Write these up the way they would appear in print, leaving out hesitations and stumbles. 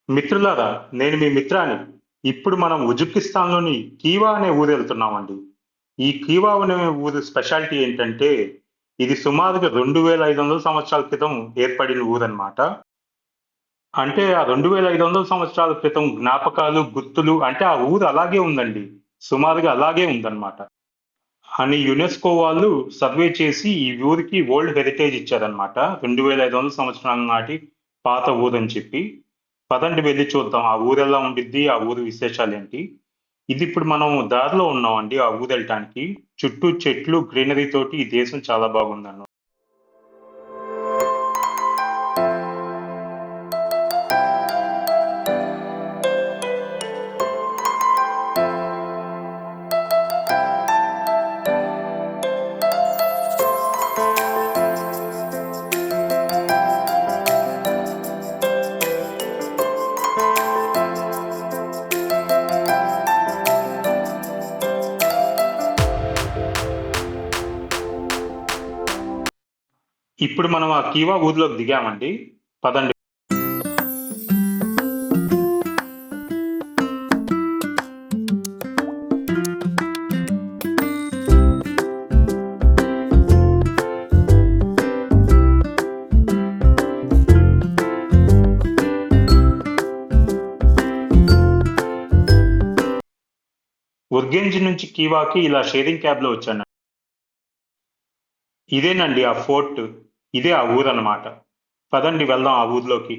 మిత్రులారా, నేను మీ మిత్రాని. ఇప్పుడు మనం ఉజ్బెకిస్తాన్‌లోని కీవా అనే ఊరు వెళ్తున్నామండి. ఈ కీవా అనే ఊరు స్పెషాలిటీ ఏంటంటే, ఇది సుమారుగా 2500 సంవత్సరాల క్రితం ఏర్పడిన ఊరన్నమాట. అంటే ఆ 2500 సంవత్సరాల క్రితం జ్ఞాపకాలు, గుర్తులు అంటే ఆ ఊరు అలాగే ఉందండి. సుమారుగా అలాగే ఉందన్నమాట. అని యునెస్కో వాళ్ళు సర్వే చేసి ఈ ఊరికి వరల్డ్ హెరిటేజ్ ఇచ్చారన్నమాట. 2500 సంవత్సరాల నాటి పాత ఊరని చెప్పి. పదండి వెళ్లి చూద్దాం. ఆ ఊరెలా ఉండిద్ది, ఆ ఊరు విశేషాలేంటి. ఇదిప్పుడు మనం దారిలో ఉన్నామండి ఆ ఊరెళ్ళటానికి. చుట్టూ చెట్లు, గ్రీనరీ తోటి ఈ దేశం చాలా బాగుందన్నమాట. ఇప్పుడు మనం ఆ కీవా ఊర్లోకి దిగామండి. పదండి. ఉర్గెంజ్ నుంచి కీవాకి ఇలా షేరింగ్ క్యాబ్‌లో వచ్చాను. ఇదేనండి ఆ ఫోర్ట్. ఇదే ఆ ఊరన్నమాట. పదండి వెళ్దాం ఆ ఊర్లోకి.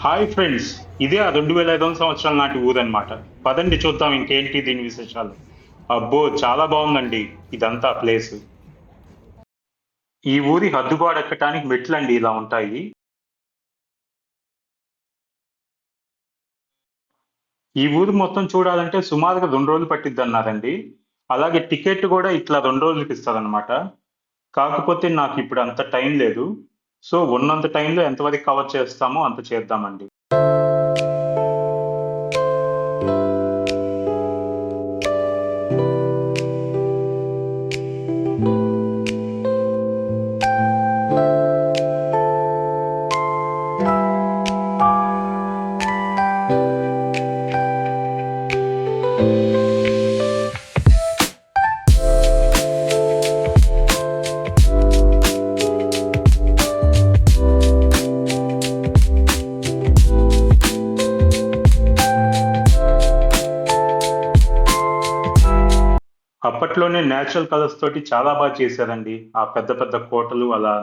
Hi friends! ఇదే ఆ 2500 సంవత్సరాల నాటి ఊరన్నమాట. పదండి చూద్దాం ఇంకేంటి దీని విశేషాలు. అబ్బో! చాలా బావుందండి ఇదంతా ప్లేసు. ఈ ఊరి హద్దుగోడెక్కటానికి మెట్లండి ఇలా ఉంటాయి. ఈ ఊరు మొత్తం చూడాలంటే సుమారుగా 2 రోజులు పట్టిద్దన్నారండి. అలాగే టికెట్ గూడా ఇట్లా 2 రోజులకిస్తారనమాట. కాకపోతే నాకిప్పుడు అంత టైం లేదు. సో, ఉన్నంత టైంలో ఎంతవరకు కవర్ చేస్తామో అంత చేద్దామండి. అప్పట్లోనే నేచురల్ కలర్స్ తోటి చాలా చేశారండి. ఆ పెద్ద పెద్ద కోటలు అలా.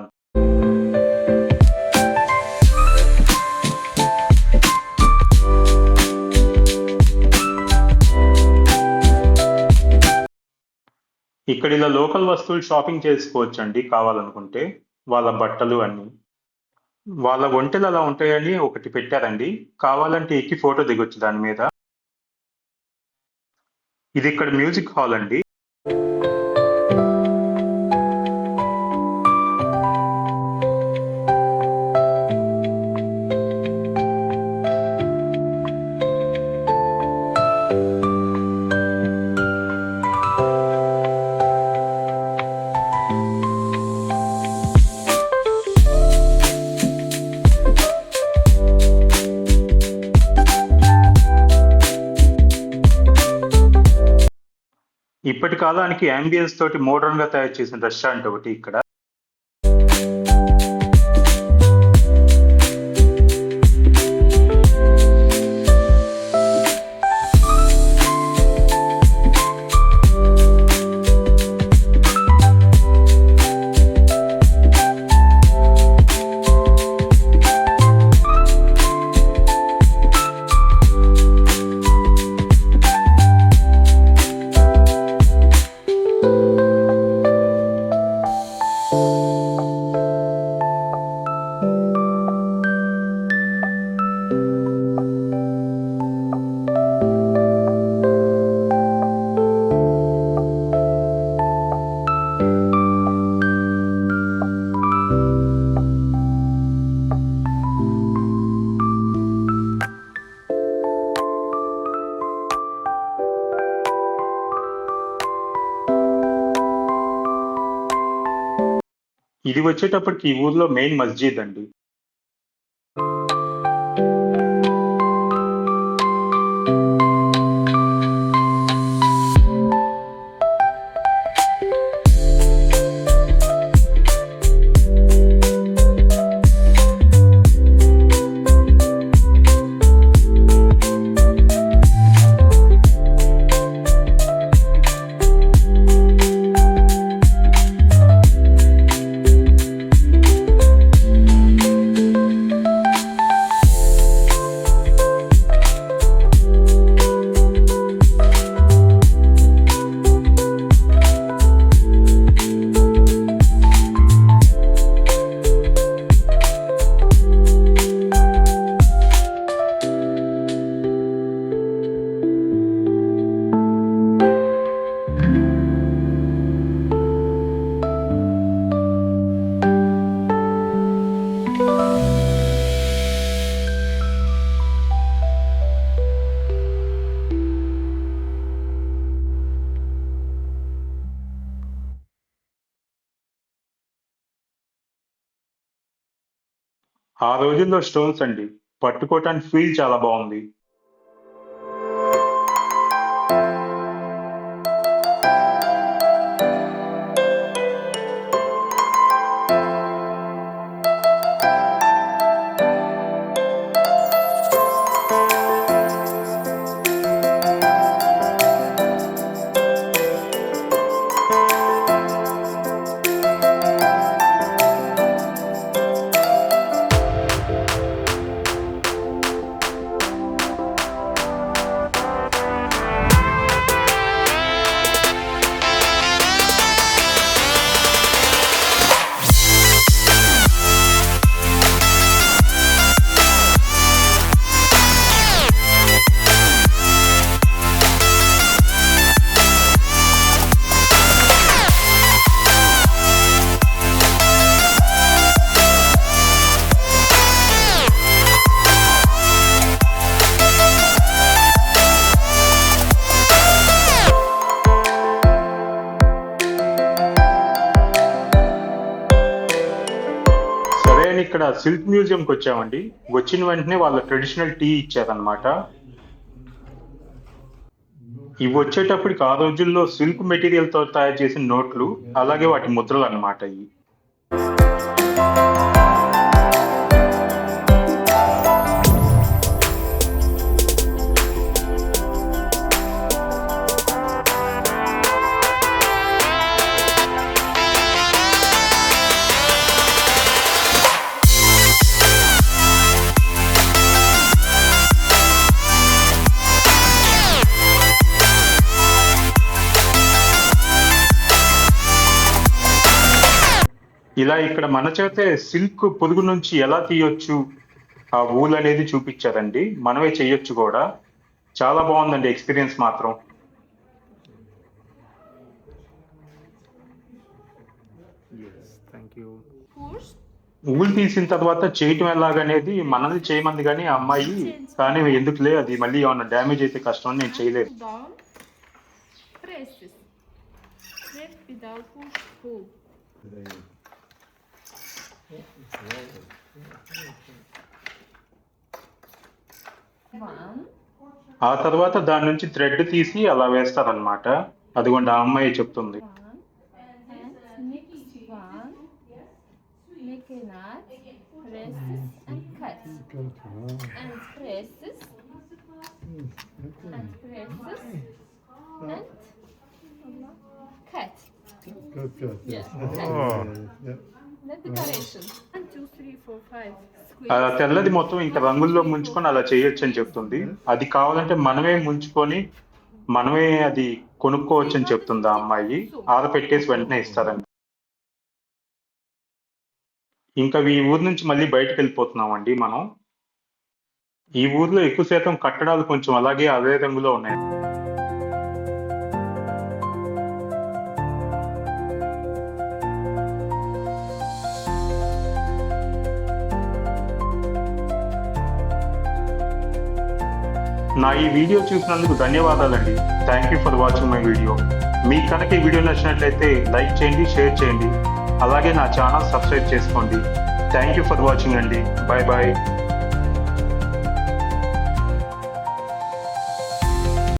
ఇక్కడ ఇలా లోకల్ వస్తువులు షాపింగ్ చేసుకోవచ్చండి కావాలనుకుంటే. వాళ్ళ బట్టలు అన్నీ. వాళ్ళ ఒంటెలు అలా ఉంటాయని ఒకటి పెట్టారండి. కావాలంటే ఎక్కి ఫోటో దిగొచ్చు దాని మీద. ఇది ఇక్కడ మ్యూజిక్ హాల్ అండి. ఇప్పటి కాలానికి యాంబియన్స్ తోటి మోడర్న్‌గా తయారు చేసిన రెస్టారెంట్ ఒకటి ఇక్కడ. ఇది వచ్చేటప్పటికి ఈ ఊర్లో మెయిన్ మస్జిద్ అండి. ఆ రోజుల్లో స్టోన్స్ అండి. పట్టుకోవటానికి ఫీల్ చాలా బావుంది. ఇక్కడ సిల్క్ మ్యూజియంకి వచ్చామండి. వచ్చిన వెంటనే వాళ్ళ ట్రెడిషనల్ టీ ఇచ్చారనమాట. ఇవి వచ్చేటప్పటికి ఆ రోజుల్లో సిల్క్ మెటీరియల్ తో తయారు చేసిన నోట్లు, అలాగే వాటి ముద్రలు అన్నమాట ఇవి. ఇలా ఇక్కడ మన చేతే సిల్క్ పొదుగు నుంచి ఎలా తీయొచ్చు ఆ వూల్ అనేది చూపించారండి. మనమే చెయ్యొచ్చు కూడా. చాలా బాగుందండి ఎక్స్పీరియన్స్ మాత్రం. వూల్ తీసిన తర్వాత చేయటం ఎలాగనేది మనది చేయమంది కానీ ఆ అమ్మాయి, కానీ ఎందుకులే అది మళ్ళీ ఏమన్నా డ్యామేజ్ అయితే కష్టం అని నేను చేయలేదు. ఆ తర్వాత దాని నుంచి థ్రెడ్ తీసి అలా వేస్తారనమాట. అదిగోండి ఆ అమ్మాయి చెప్తుంది. తెల్లది మొత్తం ఇంకా రంగుల్లో ముంచుకొని అలా చేయొచ్చు అని చెప్తుంది. అది కావాలంటే మనమే ముంచుకొని మనమే అది కొనుక్కోవచ్చు అని చెప్తుంది ఆ అమ్మాయి. ఆరపెట్టేసి వెంటనే ఇస్తారండి. ఇంకా ఈ ఊరు నుంచి మళ్ళీ బయటకు వెళ్ళిపోతున్నామండి మనం. ఈ ఊర్లో ఎక్కువ శాతం కట్టడాలు కొంచెం అలాగే అదే రంగులో ఉన్నాయి. నా ఈ వీడియో చూసినందుకు ధన్యవాదాలండి. Thank you for watching my video. మీకు కనుక ఈ వీడియో నచ్చినట్లయితే లైక్ చేయండి, షేర్ చేయండి. అలాగే నా ఛానల్ సబ్స్క్రైబ్ చేసుకోండి. థ్యాంక్ యూ ఫర్ వాచింగ్ అండి. Bye bye.